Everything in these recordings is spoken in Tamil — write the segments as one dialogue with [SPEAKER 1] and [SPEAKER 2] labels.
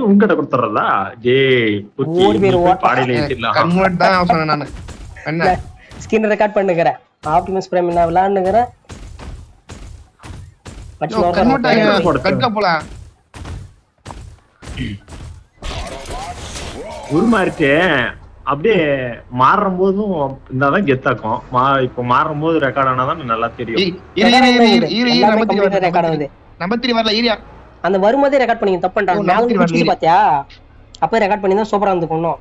[SPEAKER 1] உங்ககிட்ட கொடுத்துறதா? டேய் குச்சி
[SPEAKER 2] ஓடி பேர் ஓட்ட
[SPEAKER 1] பாடையில ஏத்திடலாம்.
[SPEAKER 3] கன்வெர்ட் தான் சொன்னேன் நானு. என்ன
[SPEAKER 2] ஸ்கின் ரெக்கார்ட் பண்ணுகிறேன். ஆப்டிமஸ் பிரைம் நான் விளையாடுகிறேன்.
[SPEAKER 3] கன்வெர்ட் ஆகி கட்க போலாம்.
[SPEAKER 1] உருமாறிட்டு அப்படியே மாறும் போதும் இருந்தாதான் கெத்தாக்கும். இப்ப மாறும் போது ரெக்கார்ட் ஆனாதான் நல்லா தெரியும்.
[SPEAKER 3] நம்பர் வரல ஈரியா
[SPEAKER 2] அந்த வரும்போதே ரெக்கார்ட் பண்ணி தப்பு பண்றாங்க. பாத்தியா அப்ப ரெக்கார்ட் பண்ணி தான் சூப்பரா இருந்து கொண்டோம்.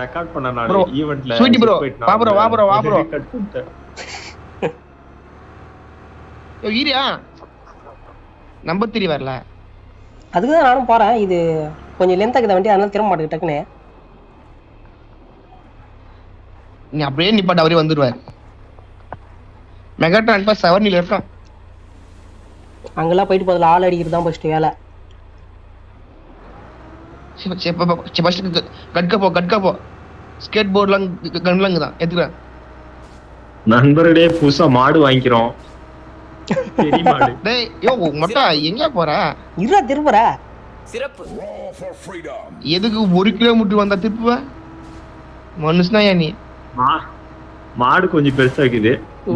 [SPEAKER 1] ரெக்கார்ட் பண்ண நானே ஈவென்ட்ல
[SPEAKER 3] ஸ்வீட்டி ப்ரோ வா ப்ரோ
[SPEAKER 1] கட் பண்ணிட்டேன்.
[SPEAKER 3] ஈரியா நம்பர் 3 வரல.
[SPEAKER 2] அதுக்கு தான் நானும் போறேன். இது கொஞ்சம் லென்த் ஆகுது வண்டி, அதனால திரும்ப மாட்டேங்க டக்குனு.
[SPEAKER 3] நீ அப்படியே நிப்பாட்ட அவரே வந்துருவாரு. மெகாட்ரான் இப்ப 7 இருக்கான்.
[SPEAKER 2] அங்கெல்லாம் போயிட்டு பதில் ஆள் அடிக்கிறது தான் ஃபர்ஸ்ட் வேலை.
[SPEAKER 3] கட்க போ ஸ்கேட் போர்ட்லாம் கன்லங்க தான் ஏத்துறேன்.
[SPEAKER 1] நண்பர்களே புதுசா மாடு வாங்கிக்கிறோம். பெரிய மாடு.
[SPEAKER 3] டேய் யோ மொட்டா எங்க போற?
[SPEAKER 2] இருடா திரும்புற.
[SPEAKER 4] சிறப்பு.
[SPEAKER 3] எதுக்கு 1 கிலோமீட்டர் வந்தா திருப்புவ? மனுஷனா நீ?
[SPEAKER 1] மாடு கொஞ்சம் பெருசா இருக்குது.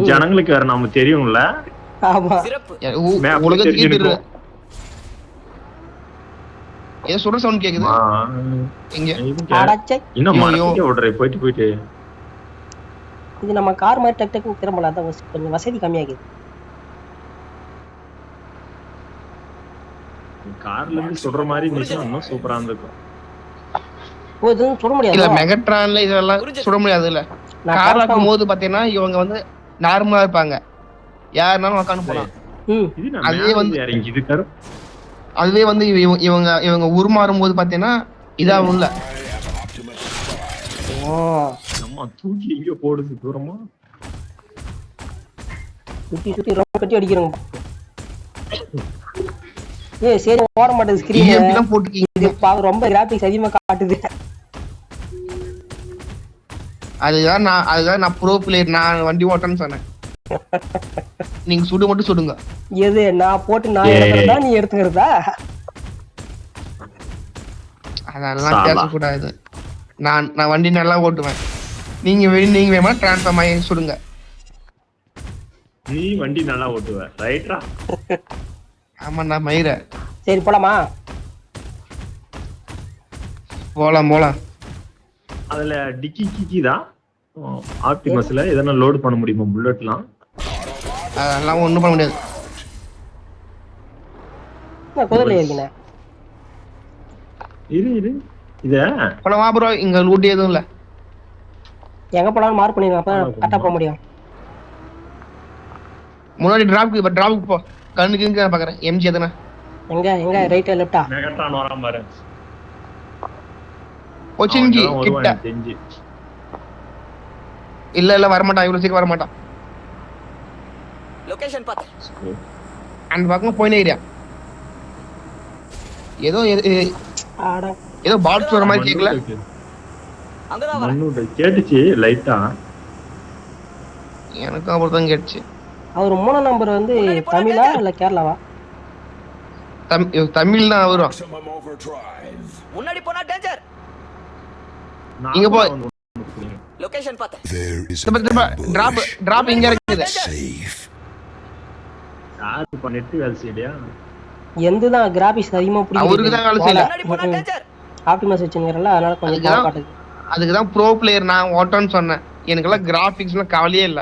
[SPEAKER 1] ஜனங்களுக்கு வேற நாம தெரியும்ல.
[SPEAKER 2] ஆமா
[SPEAKER 4] சிறப்பு.
[SPEAKER 3] உலகத்துக்கே தெரியும். ஏதோ சொல்ற சவுண்ட் கேக்குது. எங்க
[SPEAKER 2] அடச்சை
[SPEAKER 1] இன்னும் மரத்துக்கே ஓடுறே போயிட்டு
[SPEAKER 2] இது நம்ம கார் மாதிரி டக் டக் திரும்பல. அதான் கொஞ்சம் வசதி கம்மியாகுது.
[SPEAKER 1] கார்ல இருந்து சொல்ற மாதிரி இருந்துச்சுன்னா இன்னும் சூப்பரா இருந்திருக்கும்.
[SPEAKER 2] ஓ இதுவும் சுட முடியாது.
[SPEAKER 3] இல்ல மெகாட்ரான்ல இதெல்லாம் சுட முடியாது. இல்ல கார்ல இருக்கும்போது பாத்தீங்கன்னா இவங்க வந்து நார்மலா இருப்பாங்க. யாருனாலும் உட்காந்து போலாம். அதுவே வந்து இவங்க உருமாறும் போது பாத்தீங்கன்னா இதாகும். இல்ல
[SPEAKER 1] தூக்கி இங்க போடுது தூரமா
[SPEAKER 2] சுத்தி ரொம்ப கட்டி அடிக்கிறோம். சரி ஓட மாட்டேது ஸ்கிரீன் போட்டுக்கீங்க. ரொம்ப கிராபிக்ஸ் அதிகமா காட்டுது.
[SPEAKER 3] அதுதான் நான் ப்ரோ பிளேயர், நான் வண்டி ஓட்டன்னு சொன்னேன். நீங்க சுடு மட்டும் சுடுங்க.
[SPEAKER 2] எது நான் போட்டு நான் எடுக்கிறதா நீ எடுத்துக்கிறதா?
[SPEAKER 3] அதெல்லாம் பேசக்கூடாது. நான் வண்டி நல்லா ஓட்டுவேன். நீங்க வேணுமா டிரான்ஸ்ஃபார்ம் ஆகி சுடுங்க.
[SPEAKER 1] நீ வண்டி நல்லா ஓட்டுவ ரைட்டா?
[SPEAKER 3] ஆமாண்ணா மயிர.
[SPEAKER 2] சரி போலாமா?
[SPEAKER 3] போலாம்.
[SPEAKER 1] அதுல டிக்கி தான் ஆப்டிமஸ்ல எதனா லோட் பண்ண முடியுமா புல்லட்லாம்?
[SPEAKER 3] அதெல்லாம் ஒண்ணும் பண்ண முடியாது.
[SPEAKER 2] குதிரையில இருக்கீங்க.
[SPEAKER 1] இரு இத
[SPEAKER 3] போலவா ப்ரோ? இங்க லூட் எதுவும் இல்ல.
[SPEAKER 2] எங்க போனாலும் மார்க் பண்ணிருங்க, அப்ப கரெக்ட்டா போக முடியும்.
[SPEAKER 3] முன்னாடி டிராப்க்கு போ. கண்ணுக்கு இங்க பாக்குறேன். எம்ஜி எதனா
[SPEAKER 2] எங்க ரைட்டா லெஃப்டா?
[SPEAKER 1] மெகாட்ரான் வராம பாரு.
[SPEAKER 3] ஒச்சிங்கி கிட்ட. இல்ல வர மாட்டான். இவ்வளவு சீக்கிரம் வர மாட்டான்.
[SPEAKER 4] லொகேஷன் பாத்து
[SPEAKER 3] அந்த பக்கம் போயினே ஏரியா. ஏதோ பாட்ஸ் வர மாதிரி கேக்கல.
[SPEAKER 4] அங்கதான் வர
[SPEAKER 1] கேட்டுச்சு லைட்டா.
[SPEAKER 3] எனக்கு அப்படிதான் கேட்டுச்சு.
[SPEAKER 2] அவர் 3 நம்பர் வந்து தமிழா இல்ல கேரளாவா?
[SPEAKER 3] தமிழ் தான் வரும்.
[SPEAKER 4] முன்னாடி போனா டேஞ்சர்.
[SPEAKER 3] இங்க போ.
[SPEAKER 4] லொகேஷன் பாத்து
[SPEAKER 3] டிராப் இங்க இருக்குது.
[SPEAKER 1] சார்ஜ் பண்ணிட்டு வேலை செய்யலையா?
[SPEAKER 2] எந்ததான் கிராபிக்ஸ் அதிகமா பிடிக்கும்.
[SPEAKER 3] அவருக்கு தான் வேலை செய்யல.
[SPEAKER 4] முன்னாடி போனா டேஞ்சர்.
[SPEAKER 2] ஆப்டிமஸ் வச்சிருக்கறல அதனால கொஞ்சம் பவர் காட்டுது.
[SPEAKER 3] அதுக்கு தான் ப்ரோ பிளேயர் நான் ஓட்டன்னு சொன்னேன். எனக்கெல்லாம் கிராபிக்ஸ்லாம் கவலையே இல்ல.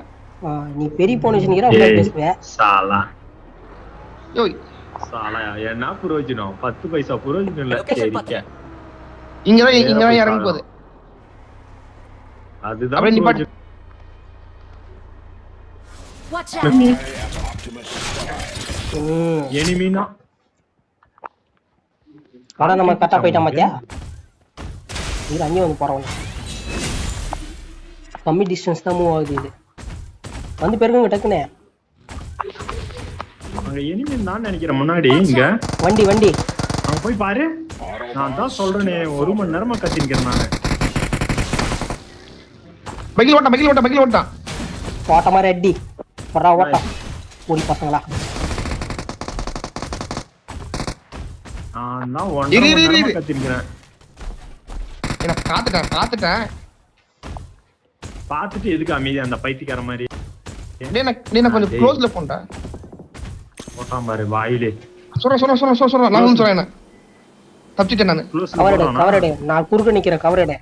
[SPEAKER 2] நீ பெரிய போன் வச்சிருக்கற அப்படியே பேசுவே.
[SPEAKER 1] சாலா
[SPEAKER 3] யோய்
[SPEAKER 1] சாலா என்ன புரோஜனம்? 10 பைசா புரோஜனம் இல்ல. சரிக்க
[SPEAKER 3] இங்க தான் இறங்க போகுது.
[SPEAKER 1] அதுதான்
[SPEAKER 3] அப்படியே நிப்பாட்டு.
[SPEAKER 4] Watch out.
[SPEAKER 1] எனிமினா
[SPEAKER 2] ஆனா நம்ம கட்டா போய்ட்டோம் பாத்தியா? இது அங்கே வந்து போறோம். கம்மி டிஸ்டன்ஸ் தான் மூவ் ஆகுது. இது வந்து பெருங்க டக்குனே.
[SPEAKER 1] அங்க எனிமி நான் நினைக்கிறேன் முன்னாடி. இங்க
[SPEAKER 2] வண்டி
[SPEAKER 1] அங்க போய் பாரு. நான் தான் சொல்றேனே 1 மணி நேரமா கத்திக்கிறேன் நானு.
[SPEAKER 3] பைக்கில் ஓட்டா
[SPEAKER 2] ஓட்ட மாதிரி அடி போறா ஓட்டா. ஓடி பசங்களா
[SPEAKER 1] நான் தான்
[SPEAKER 3] இரு, இரு,
[SPEAKER 1] 1.5 மணி
[SPEAKER 3] இரு.
[SPEAKER 1] நேரமா கத்திருக்கிறேன்.
[SPEAKER 3] நான் பாத்துட்டேன்
[SPEAKER 1] பார்த்துட்டு எதுக்கு அமைதி அந்த பைத்தியக்கார மாதிரி
[SPEAKER 3] டேய் நான் கொஞ்சம் க்ளோஸ்ல போண்டா
[SPEAKER 1] போட்டான் பாரு வாயிலே.
[SPEAKER 3] சொல்றேன் நான் சொல்றேன் என்ன தப்பிச்சிட்டேன் நானு
[SPEAKER 1] க்ளோஸ்
[SPEAKER 2] கவர் எடு நான் குறுக்க நிக்கிறேன் கவர் எடு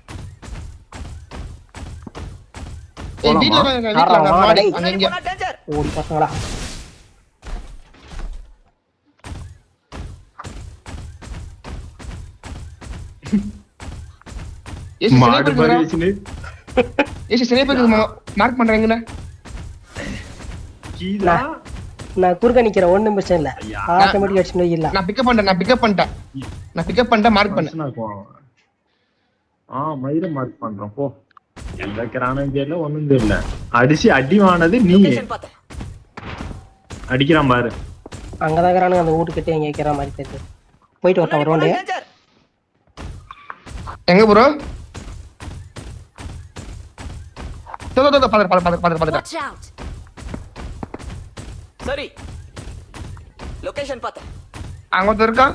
[SPEAKER 3] ஏய் வீட்ல மாடி அங்க
[SPEAKER 4] முன்னாடி
[SPEAKER 3] இங்க
[SPEAKER 4] போனா டேஞ்சர்.
[SPEAKER 2] ஓடி பசங்களா
[SPEAKER 3] ஏசி
[SPEAKER 1] மாடு
[SPEAKER 3] ஸ்னைப்பர்
[SPEAKER 1] மாதிரி
[SPEAKER 3] இருக்குடா
[SPEAKER 1] வச்சுன்னு
[SPEAKER 3] ஏசி ஸ்னைப்பர் மார்க் பண்றேங்கண்ணே
[SPEAKER 1] கீதா
[SPEAKER 2] நான் குறுக்க நிக்கிறேன் ஒண்ணும் பிரச்சனை இல்ல
[SPEAKER 1] ஐயா.
[SPEAKER 2] ஆட்டோமேட்டிக் அடிச்சு இல்ல
[SPEAKER 3] நான் பிக்கப் பண்ணிட்டேன் மார்க் பண்ணேன்
[SPEAKER 1] மனுஷனா இருக்கும். மயிரை மார்க் பண்றோம் போ. எந்த கிரானும் தெரியல ஒண்ணும் தெரியல. அடி வானது நீ
[SPEAKER 4] லொகேஷன் பார்த்தேன்.
[SPEAKER 1] அடிக்கிறான் பாரு.
[SPEAKER 2] அங்கதான் இருக்கிறானுங்க அந்த வீட்டுக்கிட்டே எங்க வைக்கிற மாதிரி தெரியுது போயிட்டு வரட்டும் ஒரு ரவுண்டு
[SPEAKER 4] டேஞ்சர்.
[SPEAKER 3] எங்க ப்ரோ பாத்துட்டேன்
[SPEAKER 4] Watch out. சரி. லொகேஷன் பார்த்தேன்.
[SPEAKER 3] அங்க ஒருத்தன் இருக்கான்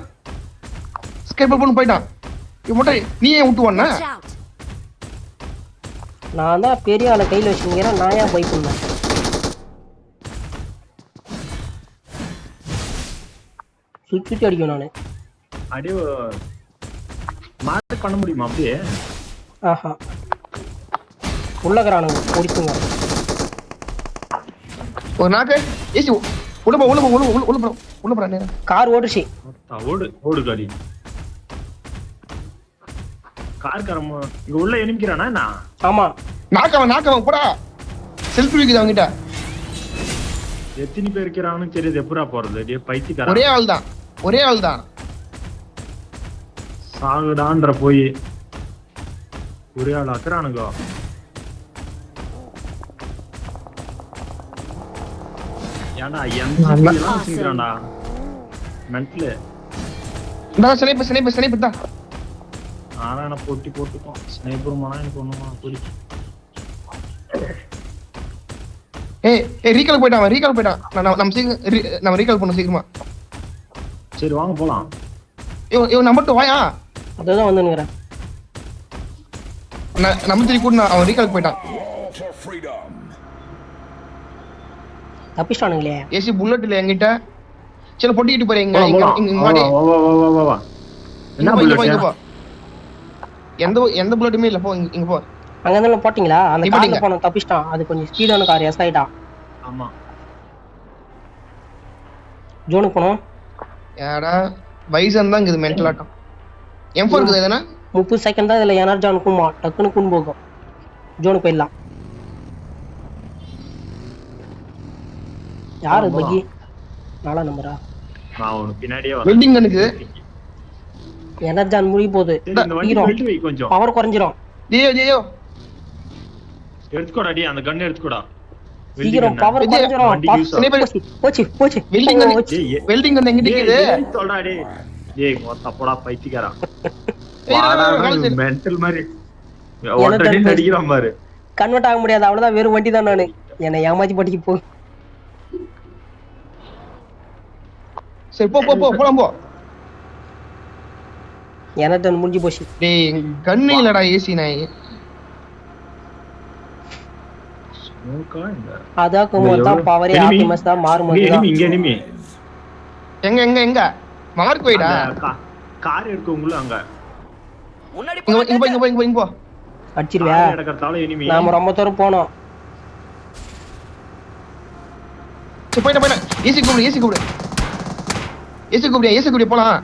[SPEAKER 3] ஸ்கேப் பண்ணி போயிட்டான் இவன் நீ ஏன் விட்டு வந்த
[SPEAKER 4] Watch out.
[SPEAKER 2] நான் தான் பெரிய ஆளை கையில வச்சுக்கிறேன் நான் ஏன் போய் பண்ணேன் சுத்தி அடிக்கும் நானு
[SPEAKER 1] அப்படியே மார்க் பண்ண முடியுமா அப்படியே?
[SPEAKER 2] ஆஹா உள்ளகிறானுங்க ஓடிக்குங்க
[SPEAKER 3] ஒரு நாக்கு ஏசி உள்ள போ நேரா
[SPEAKER 2] கார் ஓடுச்சு
[SPEAKER 1] ஓடு காடி. கார்காரமா இங்க உள்ள எனிமிக்கிறானா என்ன?
[SPEAKER 2] ஆமா
[SPEAKER 3] நாக்கவன் போடா செல்ஃபி இருக்குது அவங்கிட்ட
[SPEAKER 1] எத்தனை பேர் இருக்கிறான்னு தெரியுது. எப்படா போறது? அப்படியே பைத்தியக்காரன்.
[SPEAKER 3] ஒரே ஆள் தான்
[SPEAKER 1] சாகுடான்ற போய் ஒரே ஆள் ஆக்குறானுங்க. ஏன்டா எல்லாம் வச்சுக்கிறான்டா மென்ட்ல.
[SPEAKER 3] நான் ஸ்னைப்பர் தான்
[SPEAKER 1] ஆனா போட்டுக்கோம். ஸ்னைப்பர் மானா எனக்கு ஒண்ணுமா புரி.
[SPEAKER 3] ஏய் ரீகால் போயிட்டான் நம்ம ரீகால் பண்ண சீக்கிரமா.
[SPEAKER 1] சரி வாங்க போலாம்.
[SPEAKER 3] இவன் நம்பர் 2 வாயா
[SPEAKER 2] அதுதான் வந்து நிக்கிறேன்
[SPEAKER 3] நம்பர் 3 கூட அவன் ரீகால் போயிட்டான்.
[SPEAKER 2] தப்பிச்சிட்டானுங்களே
[SPEAKER 3] ஏசி புல்லட் இல்ல என்கிட்ட. சரி பொட்டிக்கிட்டு போறீங்க
[SPEAKER 1] வா. என்ன புல்லட்?
[SPEAKER 3] எந்த புல்லட்டுமே இல்ல போ இங்க போ.
[SPEAKER 2] அங்க இருந்தாலும் போட்டீங்களா அந்த
[SPEAKER 3] இப்ப
[SPEAKER 2] கார்ல
[SPEAKER 3] நீங்க-
[SPEAKER 2] போனோம் தப்பிச்சிட்டான் அது கொஞ்சம் ஸ்பீடான கார் எஸ் ஆயிட்டான்
[SPEAKER 1] ஆமா
[SPEAKER 2] ஜோனுக்கு போனோம்
[SPEAKER 3] ஏடா வைசன் தான் இது மென்டல் ஆட்டம். M4 இருக்குது எதனா
[SPEAKER 2] 30 செகண்ட் தான் இதுல எனர்ஜி அனுக்குமா டக்குன்னு கூன் போகும் ஜோனுக்கு போயிடலாம் யாரு பக்கி 4 நம்பரா
[SPEAKER 1] நான் உனக்கு பின்னாடியே வரேன்.
[SPEAKER 3] வெல்டிங் கனுக்கு
[SPEAKER 2] எனர்ஜி முழுகி போகுது
[SPEAKER 1] சரி, இந்த வண்டி
[SPEAKER 2] ஹீரோ
[SPEAKER 1] பெல்ட் வை கொஞ்சம்.
[SPEAKER 3] பவர் குறைஞ்சிரும். ஜியோ
[SPEAKER 1] எடுத்துக்கோடா அந்த கன் எடுத்துக்கோடா.
[SPEAKER 2] சீக்கிரம் பவர்
[SPEAKER 3] இது
[SPEAKER 2] குறைஞ்சிரும்
[SPEAKER 1] வண்டிக்கு use ஆகும்.
[SPEAKER 2] போச்சு
[SPEAKER 3] வெல்டிங் கன்
[SPEAKER 2] போச்சு.
[SPEAKER 3] வெல்டிங் கன் எங்க நிக்குது?
[SPEAKER 1] சொல்றா டேய். ஏய் மொத்தப்படா பைத்தியக்காரா.
[SPEAKER 3] ஏய்,
[SPEAKER 1] வாடா
[SPEAKER 3] வேலை செய்யுது.
[SPEAKER 1] மென்டல் மாதிரி. ஒட்டடி அடிக்கிறான் பாரு.
[SPEAKER 2] கன்வெர்ட் ஆக முடியாது அவ்வளவுதான் வெறும் வண்டி தான் நானு என்னை ஏமாத்தி படிக்க போ
[SPEAKER 3] சரி போலாம் போ.
[SPEAKER 2] எனர்ஜி முடிஞ்சு போச்சு
[SPEAKER 3] டேய் கன்னு இல்லடா ஏசி நாய்.
[SPEAKER 1] ஸ்மோக்கா இந்த
[SPEAKER 2] அதாக்கும் தான் பவரே
[SPEAKER 1] enemy.
[SPEAKER 2] ஆப்டிமஸ் தான் மாறும்
[SPEAKER 1] இங்க enemy.
[SPEAKER 3] எங்க மார்க் வைடா.
[SPEAKER 1] கார் எடுக்கவங்கள அங்க.
[SPEAKER 4] முன்னாடி
[SPEAKER 3] இங்க போ.
[SPEAKER 2] அடிச்சிருவியா
[SPEAKER 1] கார் எடுக்கறதால enemy.
[SPEAKER 2] நாம ரொம்ப தூரம் போனோம்
[SPEAKER 3] சரி போய்டா. ஏசி கூப்பிடு போலாம்.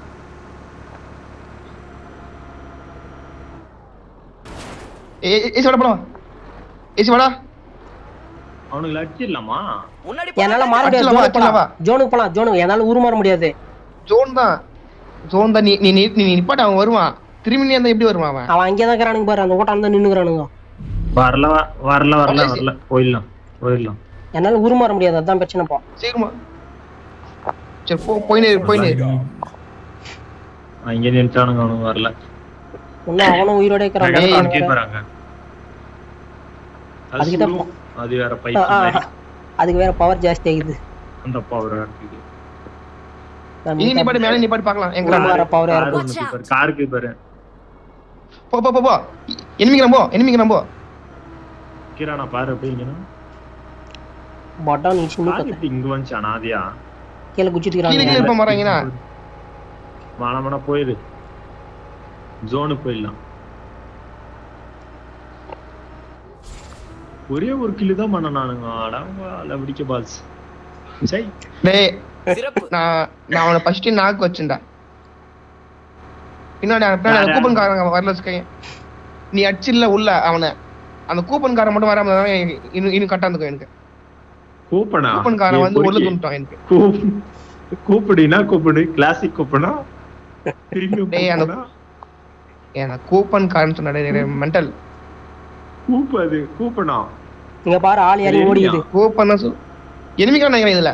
[SPEAKER 3] ஏசி வாடா.
[SPEAKER 1] அவனுக்கு அடிச்சிடலாமா?
[SPEAKER 4] முன்னாடி
[SPEAKER 2] என்னால மாற முடியாது
[SPEAKER 3] அடிச்சிடலாமா,
[SPEAKER 2] ஜோனுக்கு
[SPEAKER 3] அடிச்சிடலாமா?
[SPEAKER 2] ஜோனுக்கு போலாம் ஜோனுக்கு என்னால உருமாற முடியாது
[SPEAKER 3] ஜோன் தான் நீ நிப்பாட்ட அவன் வருவான். திரும்பி நீ அந்த எப்படி வருவான் அவன்?
[SPEAKER 2] அவன் அங்கேயே தான் இருக்கிறானுங்க பாரு அந்த ஓட்டம் தான் நின்னுக்கிறானுங்க
[SPEAKER 1] வரல போயிடலாம்.
[SPEAKER 2] என்னால உருமாற முடியாது அதான் பிரச்சனை போ
[SPEAKER 3] சீக்கிரமா சரி போயினே
[SPEAKER 1] இங்க நினைச்சானுங்க அவனுக்கு வரல.
[SPEAKER 2] இன்னும் அவனும் உயிரோட இருக்கிறான்
[SPEAKER 1] கேட்பாங்க.
[SPEAKER 2] அதுக்கிட்ட
[SPEAKER 1] அது வேற பைத்தியம்.
[SPEAKER 2] அதுக்கு வேற பவர் ஜாஸ்தி ஆகுது
[SPEAKER 1] அந்த பவர் இருக்குது.
[SPEAKER 3] நீ பாட்டு மேல நீ பாட்டு பார்க்கலாம் எங்க
[SPEAKER 2] வர பவர்
[SPEAKER 1] கார்
[SPEAKER 2] இருக்கு.
[SPEAKER 1] ஒண்ணு பாரு, காருக்கு பாரு.
[SPEAKER 3] போ போ போ போ எனிமிக்கு நம்போ
[SPEAKER 1] கிரானா பாரு அப்படிங்கனா.
[SPEAKER 2] பட்டா நீ சின்ன
[SPEAKER 1] கார் இப்படி இங்க வந்துச்சு அனாதியா.
[SPEAKER 2] கீழ குச்சிட்டு
[SPEAKER 3] கீழ
[SPEAKER 2] இருக்காங்க.
[SPEAKER 3] இருப்ப மாறாங்கனா
[SPEAKER 1] மானமன போயிரு. ஜோனுக்கு போயிடலாம். ஒரே ஒரு கில்லு தான் பண்ண நானுங்க. அடவால பிடிக்க பாஸ். சை.
[SPEAKER 3] டேய்
[SPEAKER 4] சிறப்பு.
[SPEAKER 3] நான் அவனை ஃபர்ஸ்ட் நாக்கு வச்சேன்டா. பின்னாடி அந்த கூப்பன் காரங்க வரல ஸ்கை. நீ அடிச்சில்ல உள்ள அவனை. அந்த கூப்பன் காரன் மட்டும் வராம இன்னும் கட்டா இருந்துக்கும் எனக்கு. கூப்பன் காரன் வந்து உள்ள தூண்டான் எனக்கு.
[SPEAKER 1] கூப்படினா கூப்படு. கிளாசிக் கூப்பனா.
[SPEAKER 3] டேய் அந்த ஏனா கூப்பன் காரன் சொன்னடே மெண்டல்.
[SPEAKER 1] கூப்பது கூப்பனா.
[SPEAKER 2] இங்க பாரு ஆள் ஏறி ஓடிடுது.
[SPEAKER 3] கூப்பன் எனிமிக்கா நினைக்கிறேன் இதுல.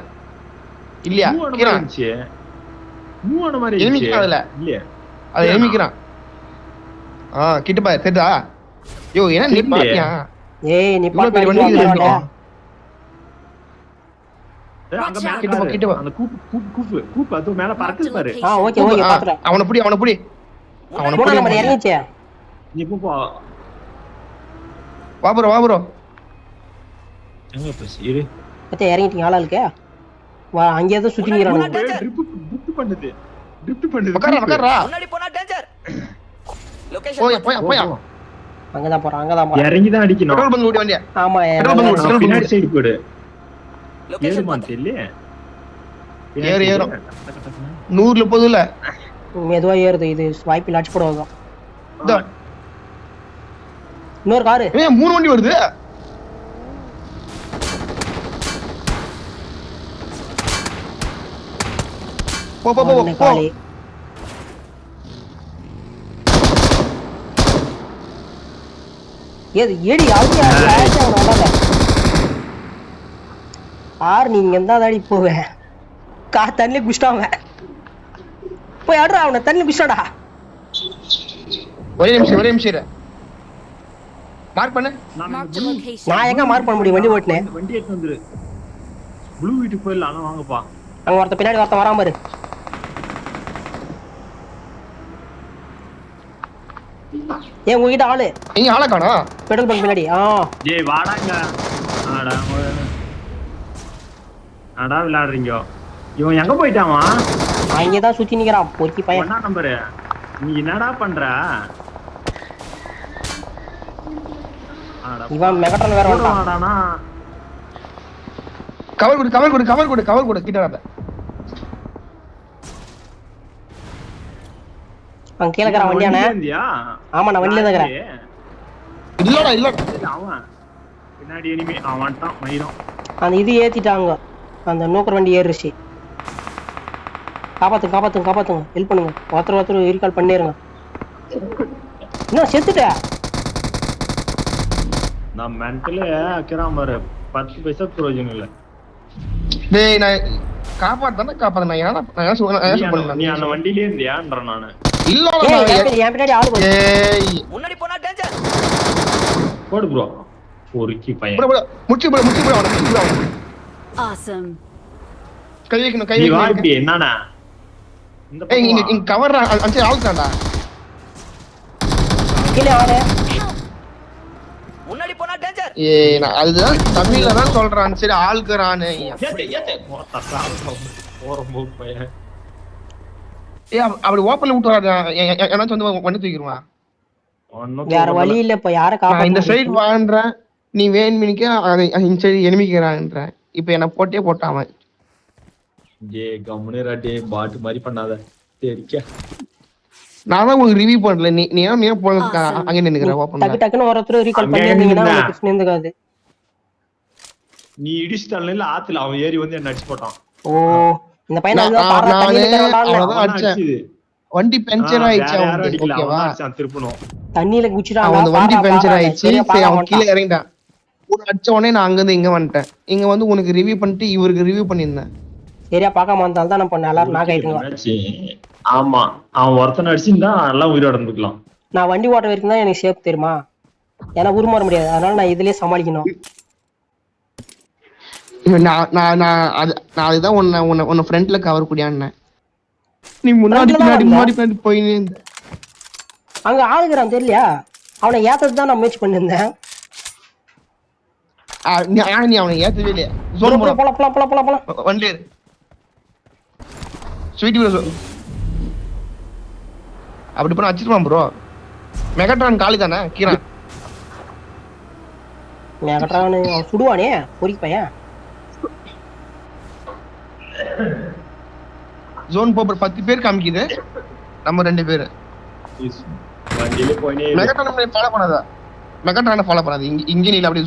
[SPEAKER 3] இல்லையா?
[SPEAKER 1] இருந்துச்சு. மூவான மாதிரி இருந்துச்சு.
[SPEAKER 3] எனிமிக்கா இல்ல.
[SPEAKER 1] இல்லையா?
[SPEAKER 3] அது எனிமிக்கிறான். கிட்ட பா தெரியுதா? யோ என்ன நீ பாத்தியா?
[SPEAKER 2] ஏய் நீ
[SPEAKER 3] இவ்வளவு பெரிய வண்டி இதுல இருக்கு.
[SPEAKER 1] அங்க மேல
[SPEAKER 3] கிட்ட போ கிட்ட போ.
[SPEAKER 1] அந்த கூப்பு அது மேல பறக்குது பாரு.
[SPEAKER 2] ஓகே ஓகே பாத்துறேன்.
[SPEAKER 3] அவனை புடி
[SPEAKER 2] மூணாம் நம்பர் இறங்கிச்சே.
[SPEAKER 1] நீ போ.
[SPEAKER 3] வா ப்ரோ
[SPEAKER 1] எங்க போய் இரு.
[SPEAKER 2] பத்தே இறங்கிட்டீங்க ஆளாளுக்கு. வா அங்கேயே தான் சுத்தி நிக்கறானுங்க.
[SPEAKER 1] ட்ரிப் பண்ணுது.
[SPEAKER 3] உட்கார்றா.
[SPEAKER 4] முன்னாடி போனா டேஞ்சர். லொகேஷன்
[SPEAKER 3] போய்
[SPEAKER 2] அங்கதான் போறான்.
[SPEAKER 1] இறங்கி தான் அடிக்கணும்.
[SPEAKER 3] பெட்ரோல் பங்க் ஓடி வண்டியா.
[SPEAKER 2] ஆமா
[SPEAKER 1] பின்னாடி சைடு போடு.
[SPEAKER 4] லொகேஷன்
[SPEAKER 1] ஏறுமா தெரியல.
[SPEAKER 3] ஏறும் 100ல போதுல.
[SPEAKER 2] மெதுவா ஏறுது. இது ஸ்வைப்பில் அடிச்சு போடுவாங்க.
[SPEAKER 3] இதோ
[SPEAKER 2] இன்னொரு காரு.
[SPEAKER 3] 3 வண்டி வருது. போ
[SPEAKER 2] ஏடி ஆறு நீங்க எந்த தாடி போவேன். தண்ணி குஷ்டாம போய் ஆடுறா அவனை. தண்ணி குஷ்டாடா.
[SPEAKER 3] ஒரே நிமிஷம் மார்க் பண்ணு.
[SPEAKER 2] நான் எங்க மார்க் பண்ண முடியும்? வண்டி ஓட்டுனேன்.
[SPEAKER 1] வண்டி எடுத்து வந்துரு. ப்ளூ வீட்டுக்கு போயிடலாம். வாங்கப்பா.
[SPEAKER 2] அங்க ஒருத்த பின்னாடி ஒருத்த வராம பாரு. ஏன் உங்ககிட்ட ஆளு?
[SPEAKER 3] நீங்க ஆளை காணோம்.
[SPEAKER 2] பெட்ரோல் பங்க் பின்னாடி.
[SPEAKER 1] ஏய் வாடாங்க. அடா விளையாடுறீங்க. இவன் எங்க போயிட்டாமா?
[SPEAKER 2] அங்கே தான் சுத்தி நிக்கிறான் பொறுக்கி பையன்.
[SPEAKER 1] என்ன நம்பரு? நீ என்னடா பண்ற?
[SPEAKER 2] இவன் மெகட்ரான் வேற
[SPEAKER 1] வாடானா.
[SPEAKER 3] கவர் கொடு கிட்ட வர.
[SPEAKER 2] அவன் கீழ இருக்கற வண்டியானே. ஆமா நான் வண்டில தான் இருக்கறேன்.
[SPEAKER 3] இல்லடா
[SPEAKER 1] அவன் பின்னாடி எனிமே அவன்ட்டான் மயிரும்.
[SPEAKER 2] அந்த இது ஏத்திட்டாங்க. அந்த நோக்கர் வண்டி ஏறிச்சு. காப்பாத்துங்க ஹெல்ப் பண்ணுங்க. ஒருத்தர் ரீகால் பண்ணிருங்க. என்ன செத்துட்ட?
[SPEAKER 1] நான் மென்டல் ஆக்குறான் பாரு. 10 பைசா பிரயோஜனம் இல்ல.
[SPEAKER 3] டேய் நான் காப்பாத்த நான் என்ன சொல்றேன்?
[SPEAKER 1] நீ அந்த வண்டியிலே இருந்தியான்ற நானு.
[SPEAKER 3] இல்ல
[SPEAKER 2] என் பின்னாடி ஆளு போகுது.
[SPEAKER 3] ஏய்
[SPEAKER 4] முன்னாடி போனா டேஞ்சர்.
[SPEAKER 1] போடு ப்ரோ. பொறுக்கி பையன்.
[SPEAKER 3] ப்ரோ முச்சி ப்ரோ
[SPEAKER 5] Awesome.
[SPEAKER 3] கை வைக்கணும்
[SPEAKER 1] நீ வா இப்படி என்னடா? இந்த
[SPEAKER 3] ஏய் இங்க கவர் அஞ்சு ஆளுதான்டா.
[SPEAKER 2] கீழ ஆளு.
[SPEAKER 4] முன்னாடி போனா டேஞ்சர்.
[SPEAKER 3] ஏய் நான் அதுதான் தமிழ்ல தான் சொல்றான். சரி ஆளுக்குறானே.
[SPEAKER 1] ஏத்தே போடா சாவு. போறமோ பையன்.
[SPEAKER 3] ஏய் அப்படி ஓபன்ல விட்டு வராத. என்ன வந்து வண்டி தூக்கிடுவா.
[SPEAKER 2] வேற வழி இல்ல. இப்ப யார காப்பாத்த?
[SPEAKER 3] இந்த சைடு வான்றேன். நீ வேணுமினிக்க இந்த சைடு எனிமிக்கிறான்ற. இப்போ என்ன போட்டான்.
[SPEAKER 1] ஏய் கம்முனேராடே பாட் மாதிரி பண்ணாத. சரிக்கா.
[SPEAKER 3] நான் தான் உங்களுக்கு ரிவ்யூ பண்ணல. நீ ஏன் போறதுக்கு அங்க நின்னுக்கற ஓபன்ல.
[SPEAKER 2] டக்குன்னு ஒருத்தர் ரீகால் பண்ணிருந்தீங்கன்னா உங்களுக்கு ஸ்னேந்துகாது.
[SPEAKER 1] நீ இடிச்சிட்டால இல்ல ஆத்துல அவன் ஏறி வந்து என்ன அடிச்சு போட்டான்.
[SPEAKER 2] ஓ இந்த பையன் அதுதான் பாறல தண்ணில இருக்கறவன்டா.
[SPEAKER 3] அவன் அடிச்சது. வண்டி பஞ்சர் ஆயிடுச்சு அவனுக்கு. ஓகேவா?
[SPEAKER 1] திருப்பணும்.
[SPEAKER 2] தண்ணில குச்சிட்டான்.
[SPEAKER 3] அவன் வண்டி பஞ்சர் ஆயிடுச்சு. சரி அவன் கீழ இறங்கிட்டான். உன அடிச்ச உடனே நான் அங்க இருந்து இங்க வந்துட்டேன். இங்க வந்து உனக்கு ரிவ்யூ பண்ணிட்டு இவருக்கு ரிவ்யூ பண்ணிருந்தேன்.
[SPEAKER 2] சரியா பார்க்காம வந்தால தான் நான் பண்ண எல்லாரும் நாக் ஆயிட்டீங்க.
[SPEAKER 1] ஆமா அவன் ஒருத்தன் அடிச்சிருந்தா எல்லாம் உயிரோட இருந்துக்கலாம்.
[SPEAKER 2] நான் வண்டி ஓட்ட வரைக்கும் தான் எனக்கு சேஃப் தெரியுமா? ஏன்னா உருமாற முடியாது. அதனால நான் இதுலயே சமாளிக்கணும்.
[SPEAKER 3] நான் அதுதான் உன்னை ஃப்ரண்ட்ல கவர் குடியான்னேன். நீ முன்னாடி
[SPEAKER 2] அதுக்குள்ள தான்
[SPEAKER 3] பின்னாடி பின்னாடி போயினே இருந்த.
[SPEAKER 2] அங்க ஆளுகிறான் தெரியலையா? அவனை ஏத்தது தான் நான் முயற்சி பண்ணிருந்தேன்.
[SPEAKER 3] நீ அவனை ஏத்தவே இல்லையா? ஜோன்
[SPEAKER 2] போலாம் போலாம் போலாம் போலாம் போலாம்.
[SPEAKER 3] வண்டி ஸ்வீட் ப்ரோ அப்படி பண்ண வச்சிருவான் ப்ரோ. மெகாட்ரான் காலி தானே கீரான்.
[SPEAKER 2] மெகாட்ரான் அவன் சுடுவானே பொறி பையன்.
[SPEAKER 3] ஜோன் போற 10 பேர் காமிக்குது, நம்ம 2 பேர்.
[SPEAKER 1] வண்டியில போயினே
[SPEAKER 3] மெகாட்ரான் ஃபாலோ பண்ணாதா? மெகாட்ரானை ஃபாலோ பண்ணாது. இங்க நீல அப்படி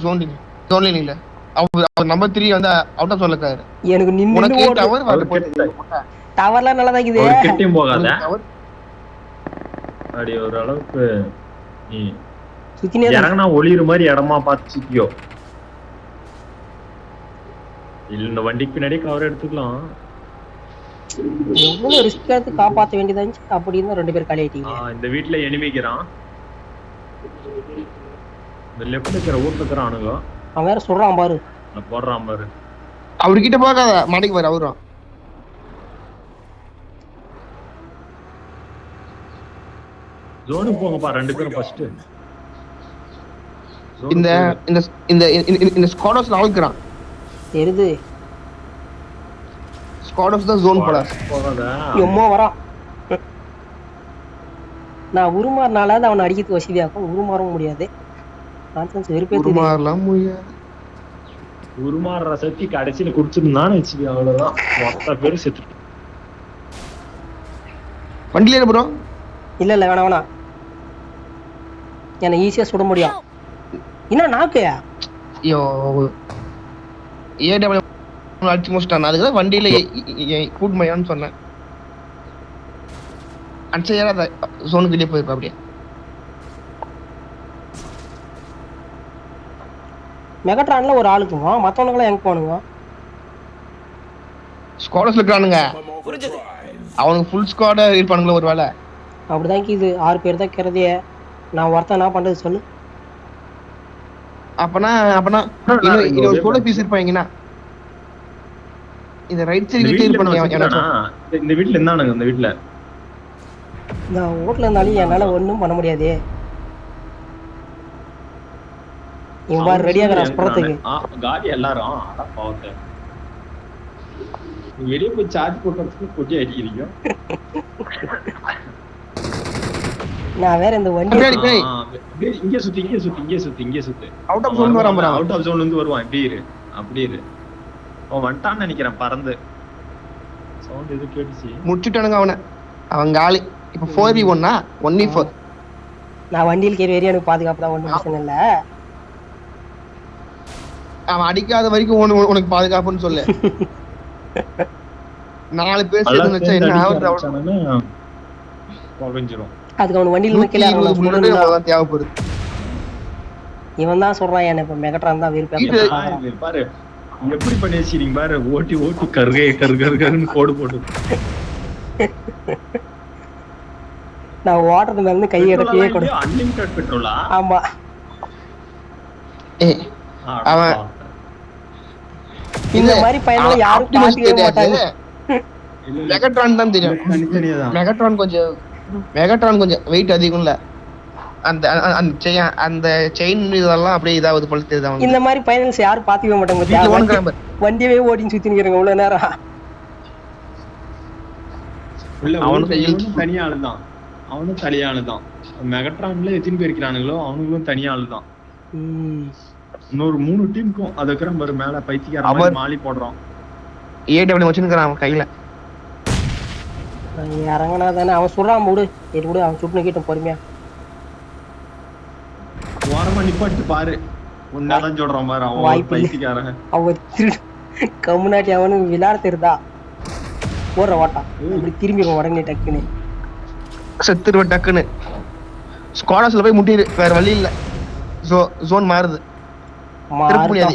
[SPEAKER 3] ஜோன்ல நீல. அவர் நம்பர் 3 வந்து அவுட் ஆஃப் ஜோன்ல இருக்காரு.
[SPEAKER 2] எனக்கு நின்னு
[SPEAKER 3] உனக்கு
[SPEAKER 2] ஓடு.
[SPEAKER 3] டவர் வரல போட்டு.
[SPEAKER 2] டவர்லாம் நல்லா தான் இருக்குது.
[SPEAKER 1] ஒரு கிட்டயும் போகாத. அடி ஒரு அளவுக்கு நீ
[SPEAKER 2] சுத்தினே
[SPEAKER 1] இறங்கினா ஒளியுற மாதிரி இடமா பார்த்து சுத்தியோ. இல்ல இந்த வண்டிக்கு பின்னாடி கவர் எடுத்துக்கலாம்.
[SPEAKER 2] எவ்வளவு ரிஸ்க் எடுத்து காப்பாற்ற வேண்டியதா இருந்துச்சு. அப்படி இருந்தா 2 பேர் காலி ஆயிட்டீங்க.
[SPEAKER 1] இந்த வீட்டுல எனிமிக்கிறான். இந்த லெஃப்ட்ல இருக்கிற ஊர்ல இருக்கிறானுங்க.
[SPEAKER 2] அவன் வேற சொல்றான் பாரு.
[SPEAKER 1] நான் போடுறான் பாரு.
[SPEAKER 3] அவர்கிட்ட போகாத, மாடிக்கு பாரு அவரும்.
[SPEAKER 1] ஜோனுக்கு போங்கப்பா 2 பேரும் ஃபர்ஸ்ட்.
[SPEAKER 3] இந்த இந்த இந்த இந்த ஸ்குவாடர்ஸ்ல ஆளுக்குறான்.
[SPEAKER 2] தெரியுது.
[SPEAKER 3] ஸ்குவாடர்ஸ் தான் ஜோன் போல.
[SPEAKER 1] போகாத.
[SPEAKER 2] எம்மோ வரான். நான் உருமாறினால அவனை அடிக்கிறது வசதியாக்கும். உருமாறவும் முடியாது. கான்சன்ஸ் வெறுப்பேத்து.
[SPEAKER 3] உருமாறலாம் முடியாது.
[SPEAKER 1] உருமாறுற சக்தி கடைசியில குடிச்சிருந்தான்னு வச்சுக்க, அவ்வளவுதான். மொத்த பேரும் செத்துட்டு.
[SPEAKER 3] வண்டியில ப்ரோ.
[SPEAKER 2] இல்ல இல்ல வேணாம் வேணாம். என்ன ஈஸியா சுட முடியும். என்ன நாக்கு?
[SPEAKER 3] ஐயோ ஏடபிள்யூ அடிச்சு முடிச்சிட்டான். அதுக்கு வண்டியில கூட்மையான்னு சொன்னேன். அன்சையா ஜோனுக்கு வெளியே போயிருப்பா. அப்படியே
[SPEAKER 2] மெகாட்ரான்ல ஒரு ஆளுக்குங்க, மத்தவனுங்களாம் எங்க போனுங்க?
[SPEAKER 3] ஸ்குவாடர்ஸ்ல இருக்கானுங்க.
[SPEAKER 4] புரிஞ்சது.
[SPEAKER 3] அவனுக்கு ஃபுல் ஸ்குவாட் இருப்பானுங்களா ஒரு வேளை?
[SPEAKER 2] அப்படிதான் இது 6 பேர் தான் கிறதையே. நான் ஒருத்தன் என்ன பண்றது சொல்லு.
[SPEAKER 3] அப்பனா இன்னும் ஒரு சோட பீஸ் இருப்பாங்கன்னா இந்த ரைட் சைடு கிட்ட இருப்பானுங்க.
[SPEAKER 1] இந்த வீட்ல இருந்தானுங்க. இந்த வீட்ல
[SPEAKER 2] நான் ஓட்ல இருந்தாலும் என்னால ஒண்ணும் பண்ண முடியாது. இவ்வாறு ரெடியா கிராஸ் போறதுக்கு
[SPEAKER 1] காடி எல்லாரும் அட பாவத்தை. வெளியே போய் சார்ஜ் போட்டுறதுக்கு கொட்டி அடிக்கிறீங்க.
[SPEAKER 2] நான் வேற இந்த வண்டி
[SPEAKER 1] இங்க சுத்து.
[SPEAKER 3] அவுட் ஆஃப் ஜோன் வராம
[SPEAKER 1] அவுட் ஆஃப் ஜோன்ல இருந்து வருவான். அப்படி இரு. அவன் வந்துட்டான்னு நினைக்கிறேன் பறந்து. சவுண்ட் எது கேட்டுச்சு.
[SPEAKER 3] முடிச்சுட்டானுங்க அவனை. அவன் காலி. இப்ப 4v1 1v4.
[SPEAKER 2] நான் வண்டியில் கேரி ஏரியா எனக்கு பாதுகாப்பு தான். ஒன்றும் பிரச்சனை இல்ல.
[SPEAKER 3] அவன் அடிக்காத வரைக்கும் உனக்கு பாதுகாப்புன்னு சொல்லு. 4 பேர் சேர்ந்து வச்சா என்ன ஆகுது?
[SPEAKER 2] அதுக்கு அவன் வண்டியில கீழே
[SPEAKER 3] தேவைப்படுது.
[SPEAKER 2] இவன் தான் சொல்றான் என்ன இப்ப மெகாட்ரான் தான் விருப்பம்.
[SPEAKER 1] பாரு எப்படி பண்ணி வச்சிருக்கீங்க பாரு. ஓட்டி கருன்னு கோடு போட்டு.
[SPEAKER 2] நான் ஓட்டுறது மேல இருந்து கையை எடுக்கவே கூடாது.
[SPEAKER 1] அன்லிமிட்டட் பெட்ரோலா?
[SPEAKER 2] ஆமா.
[SPEAKER 3] அவன்
[SPEAKER 2] இந்த மாதிரி பையனை யாரும் பாத்துக்கவே மாட்டாங்க.
[SPEAKER 3] மெகாட்ரான் தான் தெரியும். மெகாட்ரான் கொஞ்சம் வெயிட் அதிகம்ல. அந்த செயின் இதெல்லாம் அப்படியே இதாவது போல தெரியுது.
[SPEAKER 2] இந்த மாதிரி பையன்ஸ் யாரும் பாத்துக்கவே மாட்டாங்க. வண்டியவே ஓடின்னு சுத்தி நிக்கிறாங்க இவ்வளவு நேரம்.
[SPEAKER 1] அவனும் தனியா ஆளுதான். மெகாட்ரான்ல எத்தனை பேர் இருக்கிறானுங்களோ அவனுங்களும் தனியா ஆளுதான். இன்னொரு 3 டீமுக்கும் அதுக்கு பாரு மேல பைத்தியக்கார மாலி போடுறான்.
[SPEAKER 3] ஏடபிள்யூ வச்சிருக்கான் அவன் கையில.
[SPEAKER 2] இறங்கினா தானே அவன் சொல்றான். மூடு கூட அவன் சுட்டு கிட்ட பொறுமையா
[SPEAKER 1] ஓரமா நிப்பாட்டு பாரு. உன்னதான் சொல்றான் பாரு அவன் பைத்தியக்காரன்.
[SPEAKER 2] அவன் கம்முனாட்டி அவனு விளையாட தெரியுதா? போடுற வாட்டா இப்படி திரும்பிடுவோம் உடனே டக்குன்னு
[SPEAKER 3] செத்துருவ டக்குன்னு. ஸ்குவாடர்ஸ்ல போய் முட்டிடு. வேற வழி இல்ல. ஜோன் மாறுது.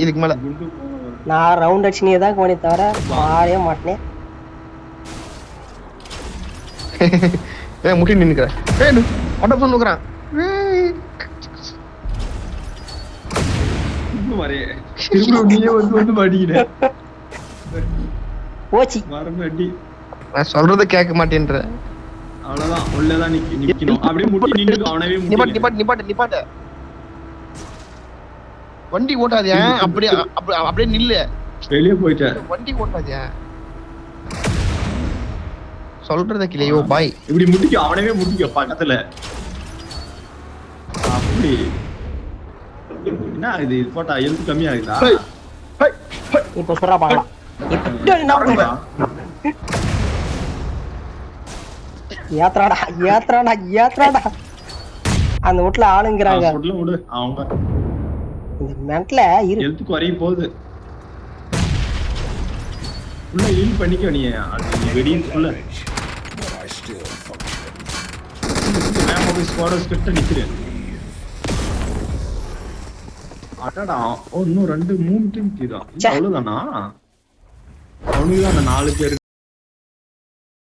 [SPEAKER 3] இதுக்கு மேல
[SPEAKER 2] நான் ரவுண்ட் அடிச்சுனே தான் போனே தவிர மாறவே மாட்டேன்.
[SPEAKER 3] முட்டி நின்னுக்கிறேன். நான் சொல்றத கேட்க மாட்டேன்ற.
[SPEAKER 1] அவ்வளவுதான் உள்ளதான் நிக்கணும். அப்படியே முட்டி நின்னு அவனவே
[SPEAKER 3] நிப்பாட்டு. வண்டி ஓட்டாதே, அப்படியே நில்லு.
[SPEAKER 1] வெளியே போயிட்டேன்.
[SPEAKER 3] வண்டி ஓட்டாதே, சொல்றத கிளையோ பாய்.
[SPEAKER 1] இப்படி முட்டிக்க அவனவே முட்டிக்க பக்கத்துல. அப்படி என்ன இது போட்டா எழுத்து கம்மியா இருக்குதா?
[SPEAKER 2] இப்ப சொல்றா பாக்கலாம். ஏத்ராடா அந்த வீட்டுல ஆளுங்கிறாங்க.
[SPEAKER 1] விடு அவங்க
[SPEAKER 2] இந்த மென்ட்ல
[SPEAKER 1] எழுத்து குறைய போகுது. உள்ள ஹீல் பண்ணிக்க நீ. அது வெடியுள்ள நான் போய் ஸ்குவாட்ஸ் கிட்ட நிக்கிறேன். அடடா இன்னும் 2-3 டீம் கீதா. அவ்வளவுதானா? அவனுக்கு தான் 4 பேர்